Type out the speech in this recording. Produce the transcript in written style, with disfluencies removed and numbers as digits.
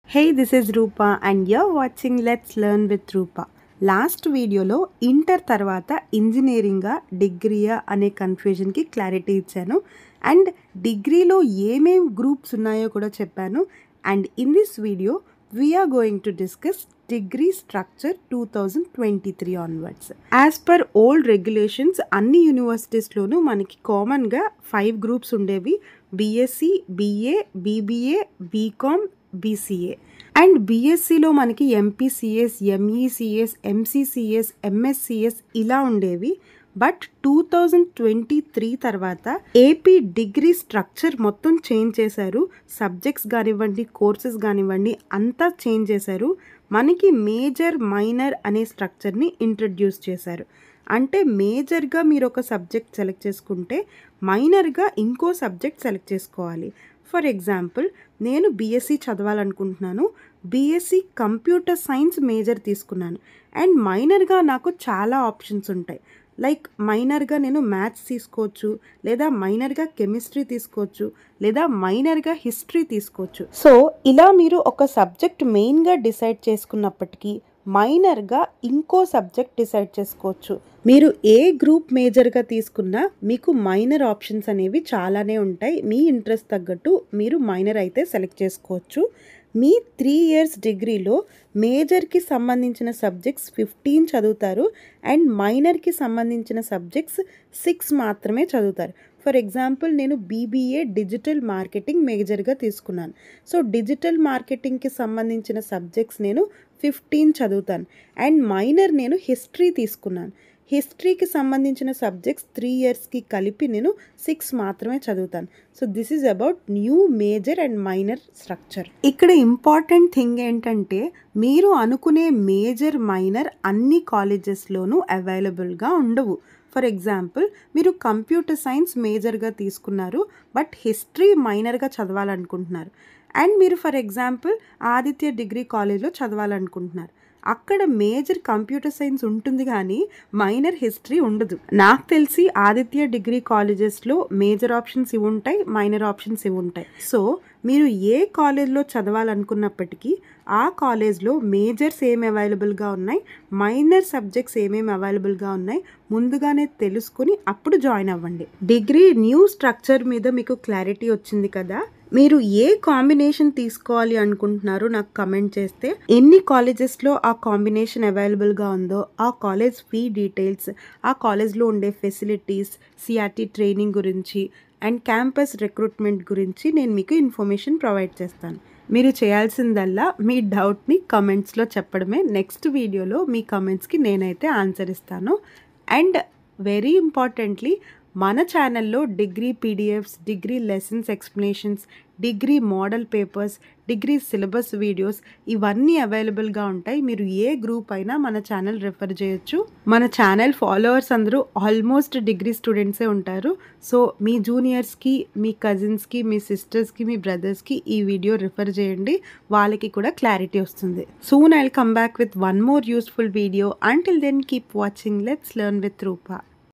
Hey, this is Rupa and you're watching Let's Learn with Rupa. Last వీడియోలో inter తర్వాత ఇంజనీరింగా డిగ్రీయా అనే కన్ఫ్యూజన్కి clarity ఇచ్చాను and డిగ్రీలో ఏమేం గ్రూప్స్ ఉన్నాయో కూడా చెప్పాను and in this video we're going to discuss degree structure 2023 onwards. As per old regulations అన్ని యూనివర్సిటీస్లోనూ మనకి కామన్గా 5 గ్రూప్స్ ఉండేవి. BSc, BA, BBA, BCom, BCA. And బీఎస్సీలో మనకి ఎంపీసీఎస్, ఎంఈసీఎస్, ఎంసీసీఎస్, ఎంఎస్సీఎస్ ఇలా ఉండేవి. బట్ 2023 తర్వాత ఏపీ డిగ్రీ స్ట్రక్చర్ మొత్తం చేంజ్ చేశారు. సబ్జెక్ట్స్ కానివ్వండి, కోర్సెస్ కానివ్వండి అంతా చేంజ్ చేశారు. మనకి మేజర్, మైనర్ అనే స్ట్రక్చర్ని ఇంట్రడ్యూస్ చేశారు. అంటే మేజర్గా మీరు ఒక సబ్జెక్ట్ సెలెక్ట్ చేసుకుంటే మైనర్గా ఇంకో సబ్జెక్ట్ సెలెక్ట్ చేసుకోవాలి. ఫర్ ఎగ్జాంపుల్ నేను బీఎస్సీ చదవాలనుకుంటున్నాను. బీఎస్సీ కంప్యూటర్ సైన్స్ మేజర్ తీసుకున్నాను అండ్ మైనర్గా నాకు చాలా ఆప్షన్స్ ఉంటాయి. లైక్ మైనర్గా నేను మ్యాథ్స్ తీసుకోవచ్చు, లేదా మైనర్గా కెమిస్ట్రీ తీసుకోవచ్చు, లేదా మైనర్గా హిస్టరీ తీసుకోవచ్చు. సో ఇలా మీరు ఒక సబ్జెక్ట్ మెయిన్గా డిసైడ్ చేసుకున్నప్పటికీ మైనర్గా ఇంకో సబ్జెక్ట్ డిసైడ్ చేసుకోవచ్చు. మీరు ఏ గ్రూప్ మేజర్గా తీసుకున్నా మీకు మైనర్ ఆప్షన్స్ అనేవి చాలానే ఉంటాయి. మీ ఇంట్రెస్ట్ తగ్గట్టు మీరు మైనర్ అయితే సెలెక్ట్ చేసుకోవచ్చు. మీ 3 years డిగ్రీలో మేజర్కి సంబంధించిన సబ్జెక్ట్స్ 15 చదువుతారు అండ్ మైనర్కి సంబంధించిన సబ్జెక్ట్స్ 6 మాత్రమే చదువుతారు. ఫర్ ఎగ్జాంపుల్ నేను బీబీఏ డిజిటల్ మార్కెటింగ్ మేజర్గా తీసుకున్నాను. సో డిజిటల్ మార్కెటింగ్కి సంబంధించిన సబ్జెక్ట్స్ నేను 15 చదువుతాను అండ్ మైనర్ నేను హిస్టరీ తీసుకున్నాను. హిస్టరీకి సంబంధించిన సబ్జెక్ట్స్ 3 yearsకి కలిపి నేను 6 మాత్రమే చదువుతాను. So this is about new major and minor structure. ఇక్కడ ఇంపార్టెంట్ థింగ్ ఏంటంటే మీరు అనుకునే మేజర్, మైనర్ అన్ని కాలేజెస్లోనూ అవైలబుల్గా ఉండవు. ఫర్ ఎగ్జాంపుల్ మీరు కంప్యూటర్ సైన్స్ మేజర్గా తీసుకున్నారు బట్ హిస్టరీ మైనర్గా చదవాలనుకుంటున్నారు అండ్ మీరు ఫర్ ఎగ్జాంపుల్ ఆదిత్య డిగ్రీ కాలేజ్లో చదవాలనుకుంటున్నారు. అక్కడ మేజర్ కంప్యూటర్ సైన్స్ ఉంటుంది కానీ మైనర్ హిస్టరీ ఉండదు. నాకు తెలిసి ఆదిత్య డిగ్రీ కాలేజెస్లో మేజర్ ఆప్షన్స్ ఇవి ఉంటాయి, మైనర్ ఆప్షన్స్ ఇవి ఉంటాయి. సో మీరు ఏ కాలేజ్లో చదవాలనుకున్నప్పటికీ ఆ కాలేజ్లో మేజర్స్ ఏమి అవైలబుల్గా ఉన్నాయి, మైనర్ సబ్జెక్ట్స్ ఏమేమి అవైలబుల్గా ఉన్నాయి ముందుగానే తెలుసుకుని అప్పుడు జాయిన్ అవ్వండి. డిగ్రీ న్యూ స్ట్రక్చర్ మీద మీకు క్లారిటీ వచ్చింది కదా. మీరు ఏ కాంబినేషన్ తీసుకోవాలి అనుకుంటున్నారో నాకు కమెంట్ చేస్తే ఎన్ని కాలేజెస్లో ఆ కాంబినేషన్ అవైలబుల్గా ఉందో, ఆ కాలేజ్ ఫీ డీటెయిల్స్, ఆ కాలేజ్లో ఉండే ఫెసిలిటీస్, సిఆర్టీ ట్రైనింగ్ గురించి అండ్ క్యాంపస్ రిక్రూట్మెంట్ గురించి నేను మీకు ఇన్ఫర్మేషన్ ప్రొవైడ్ చేస్తాను. మీరు చేయాల్సిందల్లా మీ డౌట్ని కమెంట్స్లో చెప్పడమే. నెక్స్ట్ వీడియోలో మీ కమెంట్స్కి నేనైతే ఆన్సర్ ఇస్తాను. అండ్ వెరీ ఇంపార్టెంట్లీ మన ఛానల్లో degree PDFs, degree lessons explanations, degree model papers, degree syllabus videos ఇవన్నీ అవైలబుల్గా ఉంటాయి. మీరు ఏ గ్రూప్ అయినా మన ఛానల్ రెఫర్ చేయొచ్చు. మన ఛానల్ ఫాలోవర్స్ అందరూ ఆల్మోస్ట్ డిగ్రీ స్టూడెంట్సే ఉంటారు. సో మీ జూనియర్స్కి, మీ కజిన్స్కి, మీ సిస్టర్స్కి, మీ బ్రదర్స్కి ఈ వీడియో రిఫర్ చేయండి. వాళ్ళకి కూడా క్లారిటీ వస్తుంది. Soon I will come back with one more useful video. Until then keep watching let's learn with Roopa.